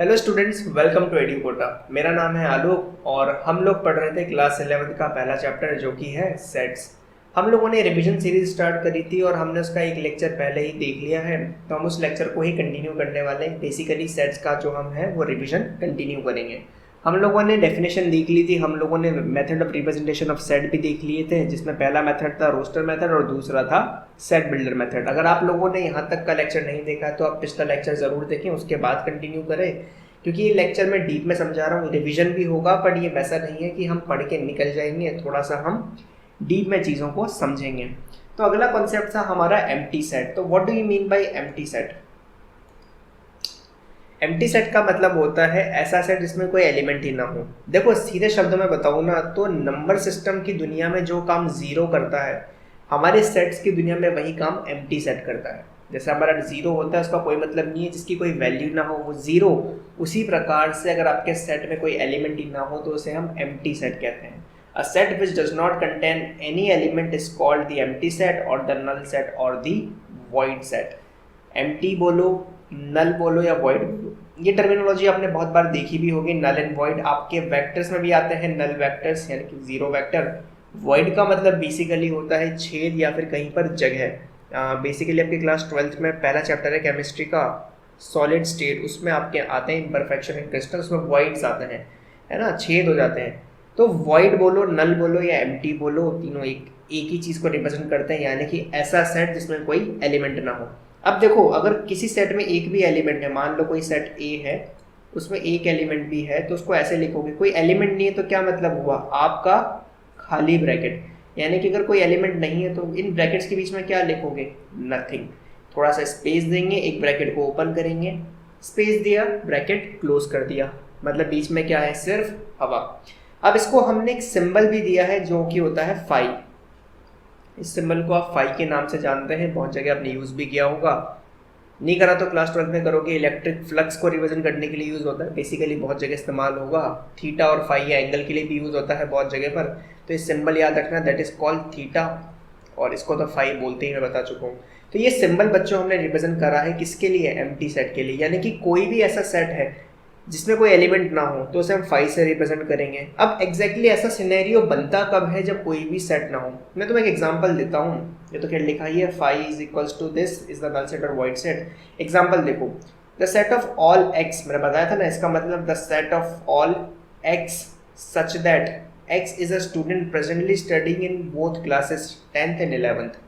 Hello students, welcome to एड्यूकोटा। मेरा नाम है आलोक और हम लोग पढ़ रहे थे क्लास 11th का पहला चैप्टर जो कि है सेट्स। हम लोगों ने रिवीजन सीरीज स्टार्ट करी थी और हमने उसका एक लेक्चर पहले ही देख लिया है, तो हम उस लेक्चर को ही कंटिन्यू करने वाले हैं। बेसिकली सेट्स का जो हम है वो रिवीजन कंटिन्यू करेंगे। हम लोगों ने डेफिनेशन देख ली थी, हम लोगों ने method of representation of set भी देख लिए थे, जिसमें पहला मेथड था रोस्टर मेथड और दूसरा था सेट बिल्डर मेथड। अगर आप लोगों ने यहाँ तक का लेक्चर नहीं देखा है तो आप पिछला लेक्चर ज़रूर देखें, उसके बाद कंटिन्यू करें, क्योंकि ये लेक्चर में डीप में समझा रहा हूँ। रिवीजन भी होगा, पर ये वैसा नहीं है कि हम पढ़ के निकल जाएंगे, थोड़ा सा हम डीप में चीज़ों को समझेंगे। तो अगला कॉन्सेप्ट था हमारा एम्प्टी सेट। तो what do you mean by empty set? Empty set का मतलब होता है ऐसा सेट जिसमें कोई एलिमेंट ही ना हो। देखो सीधे शब्दों में बताऊँ ना तो नंबर सिस्टम की दुनिया में जो काम जीरो करता है, हमारे सेट्स की दुनिया में वही काम एम्प्टी सेट करता है। जैसे हमारा जीरो होता है, उसका कोई मतलब नहीं है जिसकी कोई वैल्यू ना हो, वो जीरो। उसी प्रकार से अगर आपके सेट में कोई एलिमेंट ही ना हो तो उसे हम एम्प्टी सेट कहते हैं। A set which does not contain any element is called the empty set or the null set or the void set। empty बोलो, null बोलो या void बोलो, ये टर्मिनोलॉजी आपने बहुत बार देखी भी होगी। null and void आपके वेक्टर्स में भी आते हैं, null वेक्टर्स यानी कि जीरो वेक्टर। void का मतलब बेसिकली होता है छेद या फिर कहीं पर जगह। बेसिकली आपके क्लास 12th में पहला चैप्टर है केमिस्ट्री का सॉलिड स्टेट, उसमें आपके आते हैं इम्परफेक्शन इन क्रिस्टल, उसमें voids आते हैं, है ना, छेद हो जाते हैं। तो void बोलो, null बोलो या empty बोलो, तीनों एक ही चीज़ को रिप्रेजेंट करते हैं, यानी कि ऐसा सेट जिसमें कोई एलिमेंट ना हो। अब देखो, अगर किसी सेट में एक भी एलिमेंट है, मान लो कोई सेट ए है, उसमें एक एलिमेंट भी है, तो उसको ऐसे लिखोगे। कोई एलिमेंट नहीं है तो क्या मतलब हुआ आपका? खाली ब्रैकेट। यानी कि अगर कोई एलिमेंट नहीं है तो इन ब्रैकेट्स के बीच में क्या लिखोगे? नथिंग। थोड़ा सा स्पेस देंगे, एक ब्रैकेट को ओपन करेंगे, स्पेस दिया, ब्रैकेट क्लोज कर दिया, मतलब बीच में क्या है? सिर्फ हवा। अब इसको हमने एक सिंबल भी दिया है जो कि होता है फाई। इस सिंबल को आप फाई के नाम से जानते हैं, बहुत जगह आपने यूज़ भी किया होगा, नहीं करा तो क्लास 12 में करोगे। इलेक्ट्रिक फ्लक्स को रिप्रेजेंट करने के लिए यूज़ होता है, बेसिकली बहुत जगह इस्तेमाल होगा। थीटा और फाई या एंगल के लिए भी यूज़ होता है बहुत जगह पर, तो ये सिंबल याद रखना, दैट इज़ कॉल्ड थीटा, और इसको तो फाई बोलते ही मैं बता चुका हूँ। तो ये सिंबल बच्चों हमने रिप्रेजेंट करा है किसके लिए? एम्प्टी सेट के लिए। यानी कि कोई भी ऐसा सेट है जिसमें कोई एलिमेंट ना हो तो उसे हम फाई से रिप्रेजेंट करेंगे। अब एग्जैक्टली ऐसा सिनेरियो बनता कब है? जब कोई भी सेट ना हो। मैं तुम्हें एक एग्जांपल देता हूँ, ये तो खैर लिखा ही है, phi is equals to this is the null set और वॉइड सेट। एग्जांपल देखो, the set of all x, मैंने बताया था ना, इसका मतलब the set of all x such that x is a student presently studying in both classes 10th and 11th।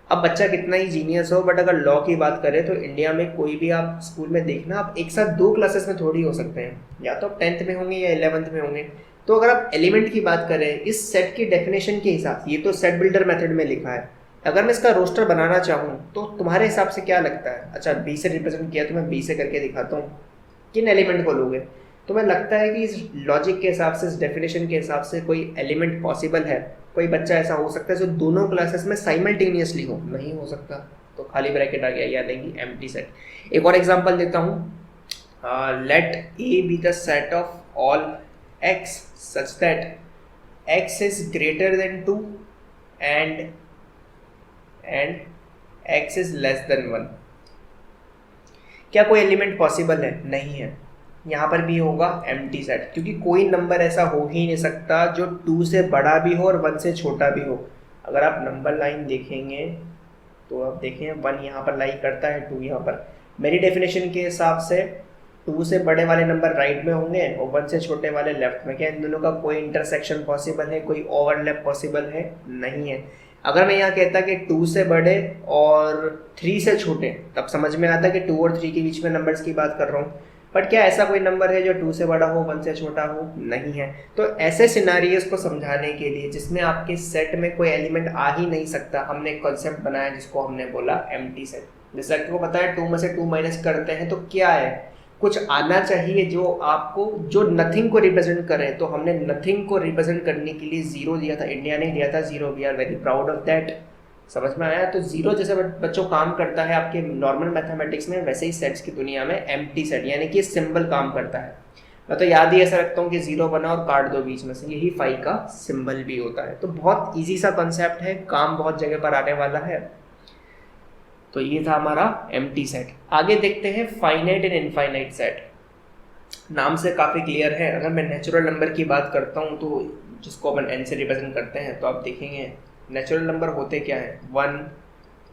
अब बच्चा कितना ही जीनियस हो, बट अगर लॉ की बात करें तो इंडिया में कोई भी आप स्कूल में देखना, आप एक साथ दो क्लासेस में थोड़ी हो सकते हैं, या तो आप 10th में होंगे या 11th में होंगे। तो अगर आप एलिमेंट की बात करें इस सेट की डेफिनेशन के हिसाब से, ये तो सेट बिल्डर मेथड में लिखा है, अगर मैं इसका रोस्टर बनाना चाहूँ तो तुम्हारे हिसाब से क्या लगता है? अच्छा, बी से रिप्रेजेंट किया तो मैं बी से करके दिखाता हूँ, किन एलिमेंट को लोगे? तुम्हें लगता है कि इस लॉजिक के हिसाब से, इस डेफिनेशन के हिसाब से कोई एलिमेंट पॉसिबल है? कोई बच्चा ऐसा हो सकता है जो दोनों क्लासेस में साइमल्टेनियसली हो? नहीं हो सकता, तो खाली ब्रैकेट आ गया, याद आएंगी एम्प्टी सेट। एक और एग्जांपल देता हूँ, let A be the set of all x such that x is greater than 2 and x is less than 1। क्या कोई एलिमेंट पॉसिबल है? नहीं है। यहाँ पर भी होगा एम्प्टी सेट, क्योंकि कोई नंबर ऐसा हो ही नहीं सकता जो 2 से बड़ा भी हो और 1 से छोटा भी हो। अगर आप नंबर लाइन देखेंगे तो आप देखें 1 यहाँ पर लाई करता है, 2 यहाँ पर। मेरी डेफिनेशन के हिसाब से 2 से बड़े वाले नंबर राइट में होंगे और 1 से छोटे वाले लेफ्ट में। क्या इन दोनों का कोई इंटरसेक्शन पॉसिबल है? कोई ओवरलैप पॉसिबल है? नहीं है। अगर मैं यहाँ कहता कि 2 से बड़े और 3 से छोटे, तब समझ में आता कि 2 और 3 के बीच में नंबर्स की बात कर रहा हूँ। बट क्या ऐसा कोई नंबर है जो 2 से बड़ा हो, 1 से छोटा हो? नहीं है। तो ऐसे सिनारियोस को समझाने के लिए जिसमें आपके सेट में कोई एलिमेंट आ ही नहीं सकता, हमने एक कॉन्सेप्ट बनाया जिसको हमने बोला एम्प्टी सेट। जैसे आपको पता है 2 में से 2 माइनस करते हैं तो क्या है? कुछ आना चाहिए जो आपको, जो नथिंग को रिप्रेजेंट करे। तो हमने नथिंग को रिप्रेजेंट करने के लिए जीरो दिया था, इंडिया ने दिया था जीरो। We are very proud of that. समझ में आया? तो जीरो जैसे बच्चों काम करता है आपके नॉर्मल मैथमेटिक्स में, वैसे ही सेट्स की दुनिया में एम्प्टी सेट यानी कि सिंबल काम करता है। मैं तो याद ही ऐसा रखता हूँ कि जीरो बना और काट दो बीच में से, यही फाई का सिंबल भी होता है। तो बहुत ईजी सा कंसेप्ट है, काम बहुत जगह पर आने वाला है। तो ये था हमारा एम्प्टी सेट। आगे देखते हैं फाइनाइट एंड इनफाइनाइट सेट। नाम से काफ़ी क्लियर है। अगर मैं नेचुरल नंबर की बात करता हूँ तो जिसको अपन एन से रिप्रेजेंट करते हैं, तो आप देखेंगे नेचुरल नंबर होते क्या है, 1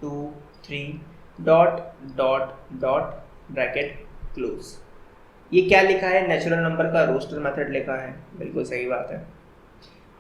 2 3 dot dot dot bracket close. ये क्या लिखा है, नेचुरल नंबर का रोस्टर मेथड लिखा है, बिल्कुल सही बात है।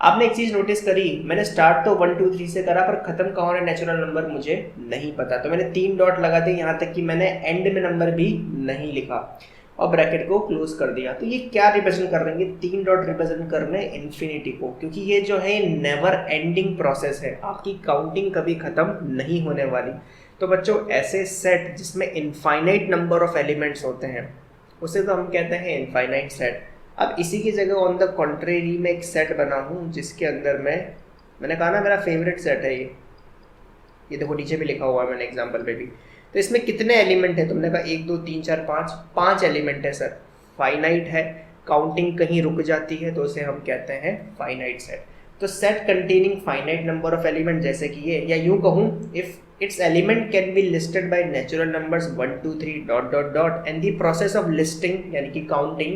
आपने एक चीज़ नोटिस करी, मैंने स्टार्ट तो 1 2 3 से करा, पर खत्म कहाँ हो रहा है नेचुरल नंबर मुझे नहीं पता, तो मैंने 3 डॉट लगा दिए, यहाँ तक कि मैंने एंड में नंबर भी नहीं लिखा और ब्रैकेट को क्लोज कर दिया। तो ये क्या रिप्रेजेंट कर रहे हैं, 3 डॉट रिप्रेजेंट कर रहे हैं इन्फिनिटी को, क्योंकि ये जो है नेवर एंडिंग प्रोसेस है, आपकी काउंटिंग कभी खत्म नहीं होने वाली। तो बच्चों ऐसे सेट जिसमें इनफाइनाइट नंबर ऑफ एलिमेंट्स होते हैं उसे तो हम कहते हैं इनफाइनाइट सेट। अब इसी की जगह ऑन द कॉन्ट्रेरी में एक सेट बना हूँ जिसके अंदर मैंने कहा ना मेरा फेवरेट सेट है ये देखो नीचे भी लिखा हुआ है मैंने एग्जाम्पल पे भी। तो इसमें कितने एलिमेंट है, तुमने कहा 1 2 3 4 5 एलिमेंट है सर, फाइनाइट है, काउंटिंग कहीं रुक जाती है तो उसे हम कहते हैं फाइनाइट सेट। तो set containing finite number of element, जैसे कि ये, या यूँ कहूँ if its element can be listed by natural numbers 1 2 3 dot dot dot and the process of listing यानी कि counting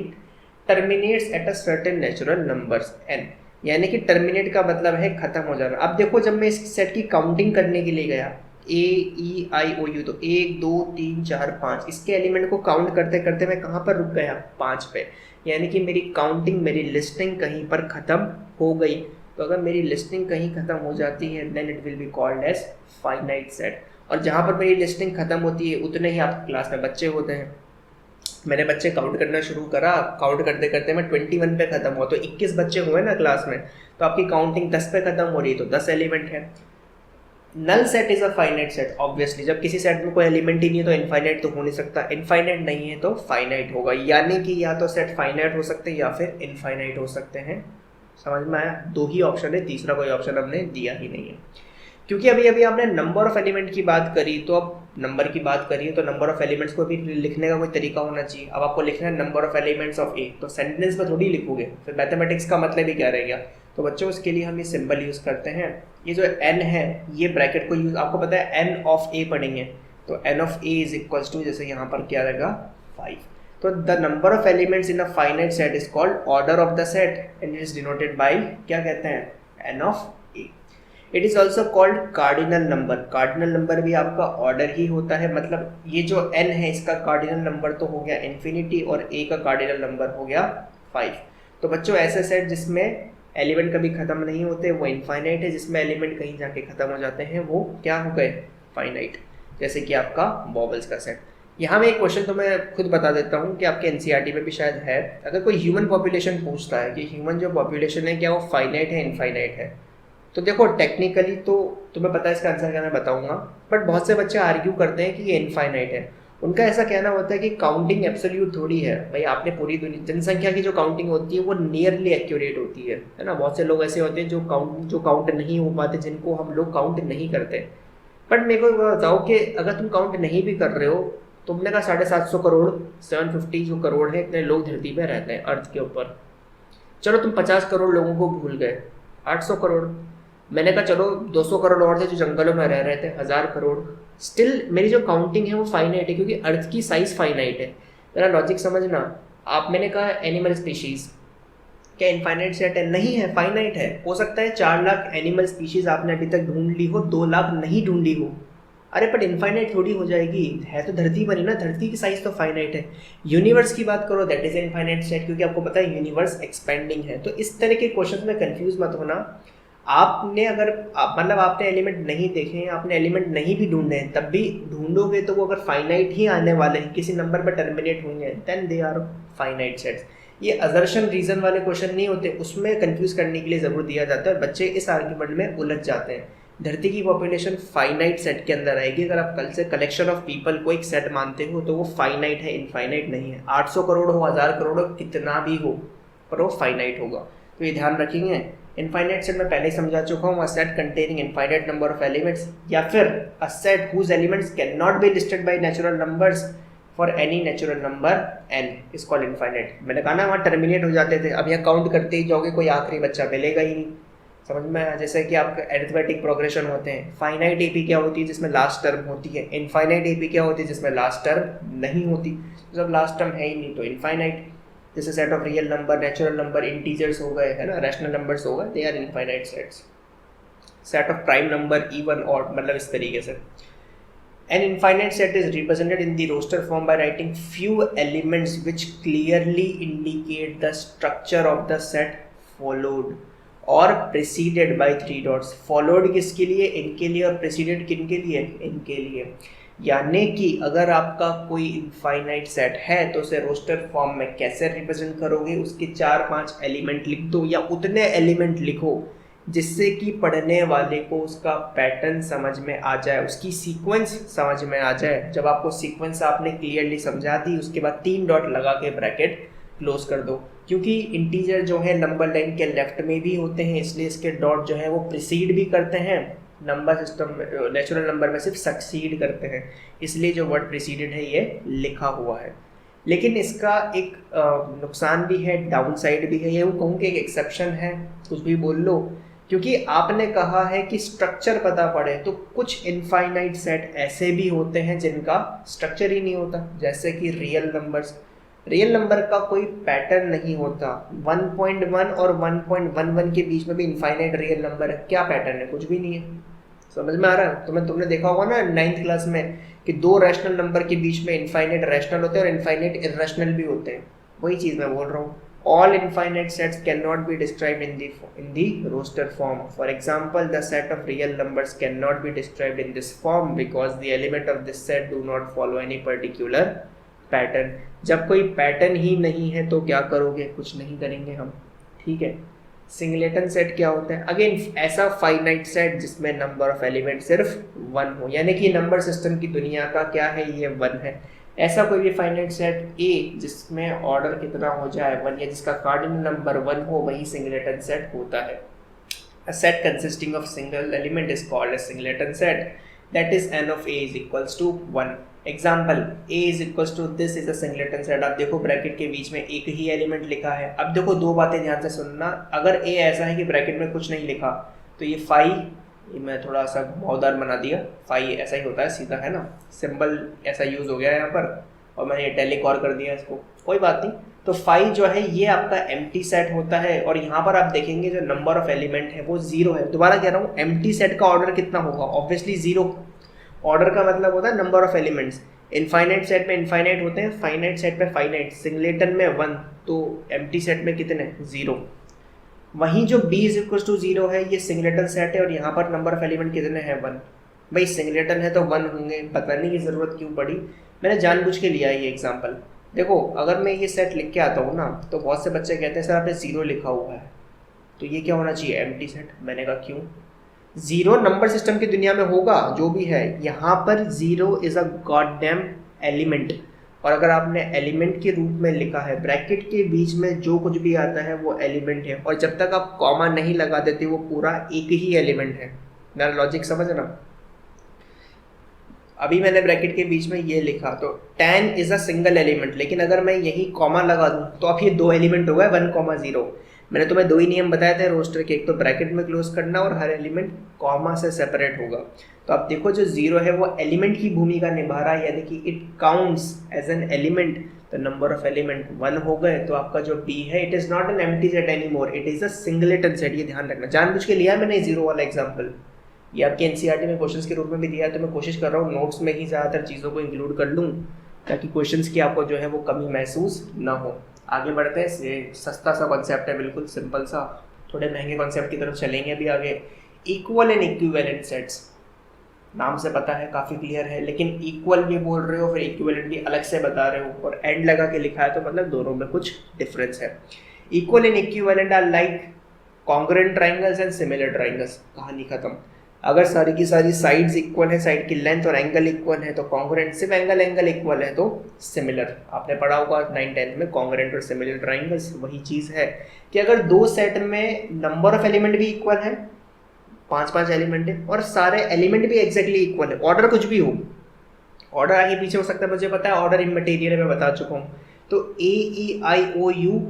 terminates at a certain natural numbers n, यानी कि terminate का मतलब है खत्म हो जाना। अब देखो जब मैं इस सेट की काउंटिंग करने के लिए गया ए ई आई ओ यू, तो 1 2 3 4 5 इसके एलिमेंट को काउंट करते करते मैं कहाँ पर रुक गया, 5 पे, यानी कि मेरी काउंटिंग मेरी लिस्टिंग कहीं पर ख़त्म हो गई। तो अगर मेरी लिस्टिंग कहीं ख़त्म हो जाती है then it will be called as finite set. और जहाँ पर मेरी लिस्टिंग ख़त्म होती है उतने ही आपकी क्लास में बच्चे होते हैं। मैंने बच्चे काउंट करना शुरू करा, काउंट करते करते मैं 21 पे ख़त्म हुआ, तो 21 बच्चे हुए ना क्लास में, तो आपकी काउंटिंग 10 पे ख़त्म हो रही है, तो 10 एलिमेंट है। Null set is a finite set obviously, जब किसी सेट में कोई एलिमेंट ही नहीं है तो इनफाइनाइट तो हो नहीं सकता, इनफाइनाइट नहीं है तो फाइनाइट होगा, यानी कि या तो सेट फाइनाइट हो सकते हैं या फिर इनफाइनाइट हो सकते हैं। समझ में आया, 2 ही ऑप्शन है, तीसरा कोई ऑप्शन हमने दिया ही नहीं है। क्योंकि अभी अभी आपने नंबर ऑफ एलिमेंट की बात करी, तो अब नंबर की बात करिए तो नंबर ऑफ एलिमेंट्स को भी लिखने का कोई तरीका होना चाहिए। अब आपको लिखना है नंबर ऑफ एलिमेंट्स ऑफ ए, तो सेंटेंस में थोड़ी लिखोगे, फिर मैथमेटिक्स का मतलब ही क्या रहेगा। तो बच्चों उसके लिए हम ये सिंबल यूज़ करते हैं, ये जो एन है ये ब्रैकेट को यूज, आपको पता है एन ऑफ ए पढ़ेंगे, तो n of A is equals to, जैसे यहाँ पर क्या रहेगा 5। तो the number of elements in a finite set is called order of the set and it is denoted by क्या कहते हैं, n of A. It is also called cardinal number, cardinal number भी आपका ऑर्डर ही होता है, मतलब ये जो एन है इसका कार्डिनल नंबर तो हो गया इन्फिनिटी और ए का कार्डिनल नंबर हो गया 5। तो बच्चों ऐसे सेट जिसमें एलिमेंट कभी खत्म नहीं होते वो इनफाइनाइट है, जिसमें एलिमेंट कहीं जाके खत्म हो जाते हैं वो क्या हो गए, फाइनाइट, जैसे कि आपका बॉबल्स का सेट। यहाँ में एक क्वेश्चन तो मैं खुद बता देता हूँ कि आपके एनसीईआरटी में भी शायद है, अगर कोई ह्यूमन पॉपुलेशन पूछता है कि ह्यूमन जो पॉपुलेशन है क्या वो फाइनाइट है इनफाइनाइट है, तो देखो टेक्निकली तो तुम्हें पता है इसका आंसर क्या मैं बताऊंगा, बट बहुत से बच्चे आर्ग्यू करते हैं कि ये इनफाइनाइट है। उनका ऐसा कहना होता है कि काउंटिंग एब्सोल्यूट थोड़ी है भाई, आपने पूरी दुनिया जनसंख्या की जो काउंटिंग होती है वो नियरली एक्यूरेट होती है ना। बहुत से लोग ऐसे होते हैं जो काउंट नहीं हो पाते, जिनको हम लोग काउंट नहीं करते। बट मेरे को बताओ कि अगर तुम काउंट नहीं भी कर रहे हो, तुमने कहा 750 करोड़ 750 जो करोड़ है इतने लोग धरती पे रहते हैं अर्थ के ऊपर, चलो तुम 50 करोड़ लोगों को भूल गए, 800 करोड़, मैंने कहा चलो 200 करोड़ और थे जो जंगलों में रह रहे थे, 1000 करोड़, स्टिल मेरी जो काउंटिंग है वो फाइनाइट है क्योंकि अर्थ की साइज फाइनाइट है। मेरा लॉजिक समझना आप, मैंने कहा एनिमल स्पीशीज क्या इनफाइनाइट सेट है, नहीं है, फाइनाइट है। हो सकता है 4 लाख एनिमल स्पीशीज आपने अभी तक ढूंढ ली हो, 2 लाख नहीं ढूंढी हो, अरे पर इनफाइनाइट थोड़ी हो जाएगी, है तो धरती पर ही ना, धरती की साइज तो फाइनाइट है। यूनिवर्स की बात करो दैट इज इनफाइनाइट सेट, क्योंकि आपको पता है यूनिवर्स एक्सपेंडिंग है। तो इस तरह के क्वेश्चन में कंफ्यूज मत होना। आपने अगर मतलब आपने एलिमेंट नहीं देखे हैं, आपने एलिमेंट नहीं भी ढूंढे हैं, तब भी ढूंढोगे तो वो अगर फाइनाइट ही आने वाले हैं, किसी नंबर पर टर्मिनेट होंगे, then they are finite sets. ये अजर्शन रीजन वाले क्वेश्चन नहीं होते, उसमें कंफ्यूज करने के लिए ज़रूर दिया जाता है और बच्चे इस आर्ग्यूमेंट में उलझ जाते हैं। धरती की पॉपुलेशन फाइनाइट सेट के अंदर आएगी। अगर आप कल से कलेक्शन ऑफ पीपल को एक सेट मानते हो तो वो फाइनाइट है, इनफाइनाइट नहीं है। 800 करोड़ हो, 1000 करोड़ हो, कितना भी हो, पर वो फाइनाइट होगा। तो ये ध्यान रखेंगे। इनफाइनाइट सेट मैं पहले ही समझा चुका हूँ, a set containing infinite number of elements, या फिर a set whose elements can not be listed by natural numbers for any natural number n is called infinite. मैंने कहा ना वहाँ टर्मिनेट हो जाते थे, अब यहाँ काउंट करते ही जाओगे कोई आखिरी बच्चा मिलेगा ही नहीं। समझ में आया? जैसे कि आपका एरिथमेटिक प्रोग्रेशन होते हैं, फाइनाइट एपी क्या होती है जिसमें लास्ट टर्म होती है, इनफाइनाइट एपी क्या होती है जिसमें लास्ट टर्म नहीं होती। जब लास्ट टर्म है ही नहीं तो इनफाइनाइट। जैसे set of real number, natural number, integers हो गए, है ना, रैशनल नंबर्स हो गए, they are infinite sets. Set of prime number, even odd, मतलब इस तरीके से। An infinite set is represented in the roster form by writing few elements which clearly indicate the structure of the set followed or preceded by three dots। followed किसके लिए? इनके लिए। और preceded किनके लिए? इनके लिए। यानी कि अगर आपका कोई इनफाइनाइट सेट है तो उसे रोस्टर फॉर्म में कैसे रिप्रेजेंट करोगे? उसके 4-5 एलिमेंट लिख दो, या उतने एलिमेंट लिखो जिससे कि पढ़ने वाले को उसका पैटर्न समझ में आ जाए, उसकी सीक्वेंस समझ में आ जाए। जब आपको सीक्वेंस आपने क्लियरली समझा दी, उसके बाद 3 डॉट लगा के ब्रैकेट क्लोज कर दो। क्योंकि इंटीजर जो है नंबर लाइन के लेफ्ट में भी होते हैं, इसलिए इसके डॉट जो है वो प्रिसीड भी करते हैं, नंबर सिस्टम में नेचुरल नंबर में सिर्फ सक्सीड करते हैं, इसलिए जो वर्ड प्रिसीडेड है ये लिखा हुआ है। लेकिन इसका एक नुकसान भी है, डाउन साइड भी है, ये वो कहूँ कि एक एक्सेप्शन है, कुछ भी बोल लो, क्योंकि आपने कहा है कि स्ट्रक्चर पता पड़े। तो कुछ इनफाइनाइट सेट ऐसे भी होते हैं जिनका स्ट्रक्चर ही नहीं होता, जैसे कि रियल नंबर्स। रियल नंबर का कोई पैटर्न नहीं होता। 1.1 और 1.11 के बीच में भी इनफाइनाइट रियल नंबर है, क्या पैटर्न है? कुछ भी नहीं है। समझ में आ रहा है? तुमने देखा होगा ना 9th क्लास में कि 2 रैशनल नंबर के बीच में इनफाइनाइट रैशनल होते हैं और इनफाइनाइट इरैशनल भी होते हैं। वही चीज़ मैं बोल रहा हूँ। All infinite sets cannot be described in the roster form. For example, the set of real numbers cannot be described in this form because the element of this set do not follow any particular pattern. जब कोई pattern ही नहीं है तो क्या करोगे? कुछ नहीं करेंगे हम, ठीक है। सिंगलेटन सेट क्या होता है? अगेन ऐसा फाइनाइट सेट जिसमें नंबर ऑफ एलिमेंट सिर्फ 1 हो, यानी कि नंबर सिस्टम की दुनिया का क्या है? ये 1 है। ऐसा कोई भी फाइनाइट सेट ए जिसमें ऑर्डर कितना हो जाए 1, या जिसका कार्डिनल नंबर 1 हो, वही सिंगलेटन सेट होता है। A set consisting of single element is called a singleton set, that is n of a is equals to 1। Example, a is equals to this is a singleton set। आप देखो bracket के बीच में एक ही element लिखा है। अब देखो 2 बातें ध्यान से सुनना। अगर a ऐसा है कि ब्रैकेट में कुछ नहीं लिखा तो ये फाई, ये मैं थोड़ा सा मौदार बना दिया, फाई ऐसा ही होता है सीधा, है ना, सिंबल ऐसा यूज़ हो गया है यहाँ पर, और मैंने इटैलिक और कर दिया इसको, कोई बात नहीं। तो फाई जो है ये आपका एम्प्टी सेट होता है, और यहाँ पर आप देखेंगे जो नंबर ऑफ एलिमेंट है वो 0 है। दोबारा कह रहा हूँ, एम्प्टी सेट का ऑर्डर कितना होगा? ऑब्वियसली 0। ऑर्डर का मतलब होता है number of elements. Infinite set में इनफाइनाइट होते हैं, फाइनाइट सेट में फाइनाइट, सिंगलेटन में 1, तो एम्प्टी सेट में कितने? 0। वहीं जो b इज इक्वल टू 0 है, ये सिंगलेटन सेट है और यहाँ पर नंबर ऑफ एलिमेंट कितने हैं? 1। भाई सिंगलेटन है तो 1 होंगे, बताने की ज़रूरत क्यों पड़ी? मैंने जानबूझ के लिया ये एग्जांपल। देखो अगर मैं ये सेट लिख के आता हूँ ना, तो बहुत से बच्चे कहते हैं सर आपने 0 लिखा हुआ है, तो ये क्या होना चाहिए? Empty set. मैंने कहा क्यों? 0 नंबर सिस्टम की दुनिया में होगा जो भी है, यहाँ पर 0 इज़ अ गॉडडैम एलिमेंट। और अगर आपने एलिमेंट के रूप में लिखा है, ब्रैकेट के बीच में जो कुछ भी आता है वो एलिमेंट है, और जब तक आप कॉमा नहीं लगा देते वो पूरा एक ही एलिमेंट है। मेरा लॉजिक समझना। अभी मैंने ब्रैकेट के बीच में ये लिखा तो 10 इज़ अ सिंगल एलिमेंट, लेकिन अगर मैं यही कॉमा लगा दूँ तो अब ये 2 एलिमेंट हो गए, 1,0। मैंने तुम्हें 2 ही नियम बताए थे रोस्टर के, एक तो ब्रैकेट में क्लोज करना और हर एलिमेंट कॉमा से सेपरेट होगा। तो आप देखो जो 0 है वो एलिमेंट की भूमिका निभा रहा है, यानी कि it counts as an element. तो नंबर ऑफ एलिमेंट 1 हो गए, तो आपका जो b है it is not an empty set any more, it is a singleton set. ये ध्यान रखना, जानबूझ के लिया मैंने 0 वाला एग्जाम्पल। ये आपके एनसीईआरटी में क्वेश्चंस के रूप में भी दिया है, तो मैं कोशिश कर रहा हूँ नोट्स में ही ज़्यादातर चीज़ों को इंक्लूड कर लूँ ताकि क्वेश्चंस की आपको जो है वो कमी महसूस ना हो। आगे बढ़ते हैं। ये सस्ता सा कॉन्सेप्ट है, बिल्कुल सिंपल सा, थोड़े महंगे कॉन्सेप्ट की तरफ चलेंगे अभी आगे। इक्वल एंड इक्विवेलेंट सेट्स, नाम से पता है काफ़ी क्लियर है, लेकिन इक्वल भी बोल रहे हो फिर इक्विवेलेंट भी अलग से बता रहे हो, और एंड लगा के लिखा है, तो मतलब दोनों में कुछ डिफरेंस है। Equal and equivalent are like congruent triangles and similar triangles. कहानी खत्म। अगर सारी की सारी साइड्स इक्वल है, साइड की लेंथ और एंगल इक्वल है तो कॉन्ग्रुएंट, सिर्फ एंगल इक्वल है तो सिमिलर। आपने पढ़ा होगा 9th-10th में कॉन्ग्रुएंट और सिमिलर ट्राइंगल्स। वही चीज़ है कि अगर 2 सेट में नंबर ऑफ एलिमेंट भी इक्वल है, 5-5 एलिमेंट है, और सारे एलिमेंट भी एग्जैक्टली इक्वल है, ऑर्डर कुछ भी हो, ऑर्डर आगे पीछे हो सकता है, मुझे पता है, ऑर्डर इमैटेरियल में बता चुका हूँ, तो AEIOU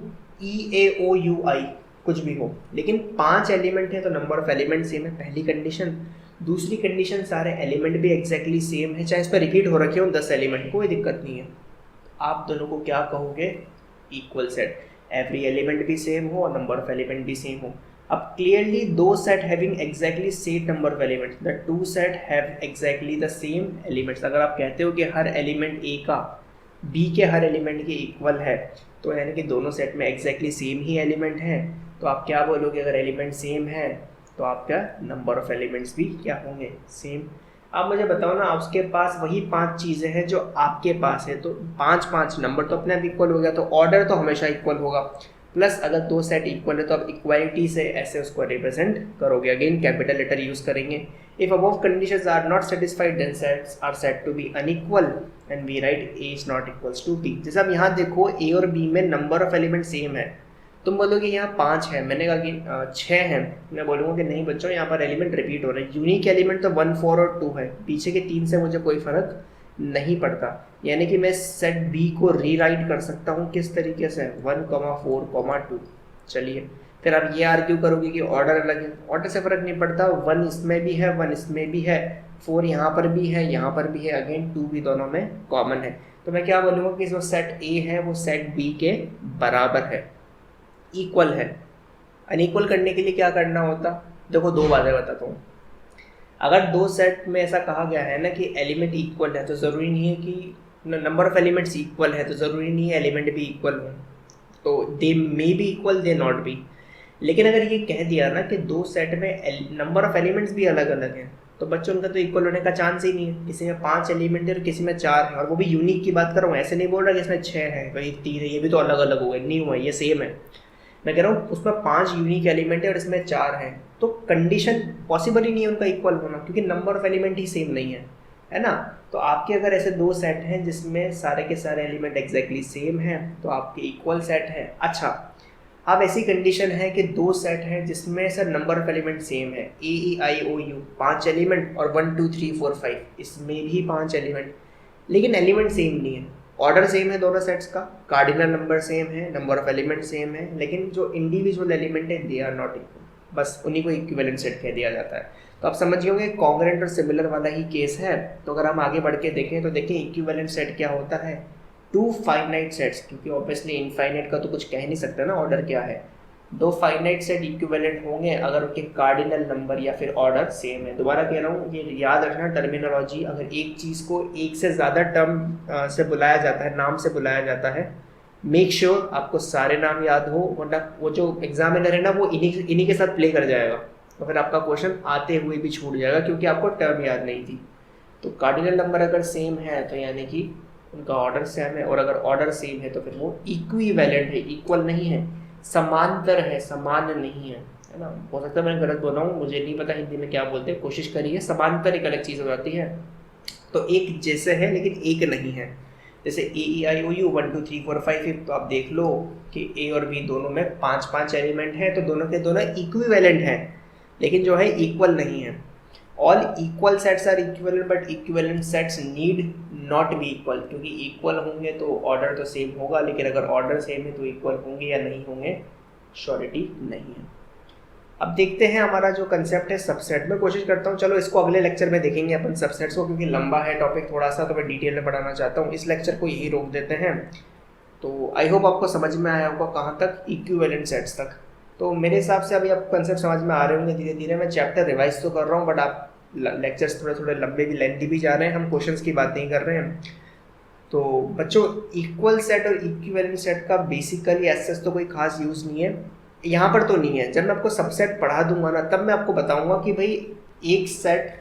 EAOUI कुछ भी हो, लेकिन 5 एलिमेंट है तो नंबर ऑफ एलिमेंट सेम है, पहली कंडीशन। दूसरी कंडीशन, सारे एलिमेंट भी एग्जैक्टली सेम है, चाहे इस पर रिपीट हो रखे हो 10 एलिमेंट, कोई दिक्कत नहीं है। आप दोनों को क्या कहोगे? इक्वल सेट, एवरी एलिमेंट भी सेम हो और नंबर ऑफ एलिमेंट भी सेम हो। अब क्लियरली दो set having exactly same number of elements, the two set have exactly the same elements. अगर आप कहते हो कि हर एलिमेंट ए का बी के हर एलिमेंट के इक्वल है, तो यानी कि दोनों सेट में एग्जैक्टली सेम ही एलिमेंट हैं, तो आप क्या बोलोगे, अगर एलिमेंट सेम है तो आपका नंबर ऑफ एलिमेंट्स भी क्या होंगे, सेम। अब मुझे बताओ ना, उसके पास वही 5 चीज़ें हैं जो आपके पास है, तो 5 नंबर तो अपने आप इक्वल हो गया, तो ऑर्डर तो हमेशा इक्वल होगा। प्लस अगर दो सेट इक्वल है तो आप इक्वालिटी से ऐसे उसको रिप्रेजेंट करोगे, अगेन कैपिटल लेटर यूज करेंगे। If above conditions are not satisfied then sets are said to be unequal and we write A is not equals to B. जैसे अब यहाँ देखो ए और बी में नंबर ऑफ एलिमेंट सेम है, तुम बोलोगे यहाँ 5 है, मैंने कहा कि 6 है, मैं बोलूँगा कि नहीं बच्चों यहाँ पर एलिमेंट रिपीट हो रहे हैं, यूनिक एलिमेंट तो 1 4 और 2 है, पीछे के 3 से मुझे कोई फर्क नहीं पड़ता। यानी कि मैं सेट बी को रीराइट कर सकता हूँ किस तरीके से, 1 4 2। चलिए फिर आप ये आर्ग्यू करोगे कि ऑर्डर अलग है, ऑर्डर से फर्क नहीं पड़ता, 1 इसमें भी है 1 इसमें भी है, 4 यहाँ पर भी है यहाँ पर भी है, अगेन 2 भी दोनों में कॉमन है। तो मैं क्या बोलूँगा कि जो सेट ए है वो सेट बी के बराबर है, इक्वल है। अनइक्वल करने के लिए क्या करना होता, देखो 2 बातें बताता हूँ। अगर दो सेट में ऐसा कहा गया है ना कि एलिमेंट इक्वल है, तो ज़रूरी नहीं है कि नंबर ऑफ एलिमेंट्स इक्वल है तो ज़रूरी नहीं है एलिमेंट भी इक्वल हो, तो they may be equal they not be. लेकिन अगर ये कह दिया ना कि दो सेट में नंबर ऑफ एलिमेंट्स भी अलग अलग हैं, तो बच्चों उनका तो इक्वल होने का चांस ही नहीं है। किसी में 5 एलिमेंट है और किसी में 4 है, और वो भी यूनिक की बात कर रहा हूँ, ऐसे नहीं बोल रहा कि इसमें 6 है भाई 3 है, ये भी तो अलग अलग हो गए, नहीं हुआ, ये सेम है। मैं कह रहा हूँ उसमें 5 यूनिक एलिमेंट है और इसमें 4 हैं, तो कंडीशन पॉसिबल ही नहीं है उनका इक्वल होना, क्योंकि number of element he same नहीं है ना। तो आपके अगर ऐसे दो सेट हैं जिसमें सारे के सारे एलिमेंट एग्जैक्टली सेम हैं, तो आपके इक्वल सेट है। अच्छा, अब ऐसी कंडीशन है कि दो सेट हैं जिसमें sir number of element same है, ए ई आई ओ यू 5 एलिमेंट और 1 2 3 4 5, इसमें भी 5 एलिमेंट, लेकिन एलिमेंट सेम नहीं है, ऑर्डर सेम है दोनों सेट्स का, कार्डिनल नंबर सेम है, नंबर ऑफ एलिमेंट सेम है, लेकिन जो इंडिविजुअल एलिमेंट है दे आर नॉट इक्वल, बस उन्हीं को इक्विवेलेंट सेट कह दिया जाता है। तो आप समझ गए होंगे कॉन्ग्रुएंट और सिमिलर वाला ही केस है। तो अगर हम आगे बढ़ के देखें तो देखें इक्विवेलेंट सेट क्या होता है, 2 फाइनाइट सेट्स, क्योंकि ऑब्वियसली इनफाइनाइट का तो कुछ कह नहीं सकता ना ऑर्डर क्या है, 2 फाइनाइट सेट इक्विवेलेंट होंगे अगर उनके कार्डिनल नंबर या फिर ऑर्डर सेम है। दोबारा कह रहा हूँ, ये याद रखना टर्मिनोलॉजी, अगर एक चीज़ को एक से ज़्यादा टर्म से बुलाया जाता है, नाम से बुलाया जाता है, मेक श्योर आपको सारे नाम याद हो, वरना वो जो एग्जामिनर है ना वो इन्हीं के साथ प्ले कर जाएगा, तो फिर आपका क्वेश्चन आते हुए भी छूट जाएगा क्योंकि आपको टर्म याद नहीं थी। तो कार्डिनल नंबर अगर सेम है तो यानी कि उनका ऑर्डर सेम है, और अगर ऑर्डर सेम है तो फिर वो इक्विवेलेंट है, इक्वल नहीं है, समांतर है, समान नहीं है ना। हो सकता है मैं गलत बोल रहा हूँ, मुझे नहीं पता हिंदी में क्या बोलते हैं, कोशिश करिए। समांतर एक अलग चीज़ हो जाती है, तो एक जैसे है लेकिन एक नहीं है। जैसे ए ई आई ओ यू 1 2 3 4 5 6, तो आप देख लो कि ए और बी दोनों में 5 एलिमेंट हैं, तो दोनों के दोनों इक्विवेलेंट हैं, लेकिन जो है इक्वल नहीं है। All equal sets are equivalent but equivalent sets need not be equal, क्योंकि इक्वल होंगे तो ऑर्डर तो सेम होगा, लेकिन अगर ऑर्डर सेम है तो इक्वल होंगे या नहीं होंगे, श्योरिटी नहीं है। अब देखते हैं हमारा जो कंसेप्ट है सबसेट में, कोशिश करता हूँ, चलो इसको अगले लेक्चर में देखेंगे अपन सबसेट्स को, क्योंकि लंबा है टॉपिक थोड़ा सा, तो मैं डिटेल में पढ़ाना चाहता हूँ, इस लेक्चर को यही रोक देते हैं। तो आई होप आपको समझ में आया होगा कहाँ तक, इक्विवेलेंट सेट्स तक। तो मेरे हिसाब से अभी आपको कंसेप्ट समझ में आ रहे होंगे धीरे धीरे। मैं चैप्टर रिवाइज तो कर रहा हूँ, बट आप लेक्चर्स थोड़े थोड़े लंबे भी लेंथी भी जा रहे हैं, हम क्वेश्चंस की बात नहीं कर रहे हैं। तो बच्चों इक्वल सेट और इक्विवेलेंट सेट का बेसिकली एसेस तो कोई खास यूज़ नहीं है, यहाँ पर तो नहीं है। जब मैं आपको सबसेट पढ़ा दूंगा ना, तब मैं आपको बताऊंगा कि भाई एक सेट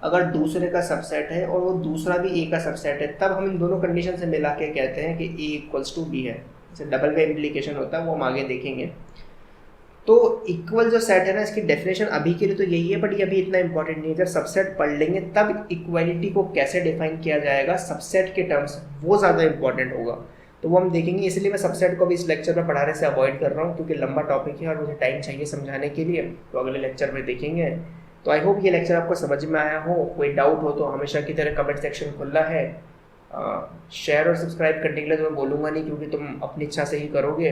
अगर दूसरे का सबसेट है और वो दूसरा भी ए का सबसेट है, तब हम इन दोनों कंडीशन से मिला के कहते हैं कि ए इक्वल्स टू बी है। जैसे डबल वे इम्प्लीकेशन होता है, वो हम आगे देखेंगे। तो इक्वल जो सेट है ना, इसकी डेफिनेशन अभी के लिए तो यही है, बट ये अभी इतना इंपॉर्टेंट नहीं है। जब सबसेट पढ़ लेंगे तब इक्वालिटी को कैसे डिफाइन किया जाएगा सबसेट के टर्म्स, वो ज़्यादा इंपॉर्टेंट होगा, तो वो हम देखेंगे। इसलिए मैं सबसेट को भी इस लेक्चर में पढ़ाने से अवॉइड कर रहा हूँ, क्योंकि लंबा टॉपिक है और मुझे टाइम चाहिए समझाने के लिए, तो अगले लेक्चर में देखेंगे। तो आई होप ये लेक्चर आपको समझ में आया हो। कोई डाउट हो तो हमेशा की तरह कमेंट सेक्शन खुला है। शेयर और सब्सक्राइब करने के लिए तो मैं बोलूँगा नहीं, क्योंकि तुम अपनी इच्छा से ही करोगे।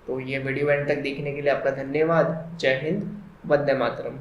तो ये वीडियो एंड तक देखने के लिए आपका धन्यवाद। जय हिंद, वंदे मातरम।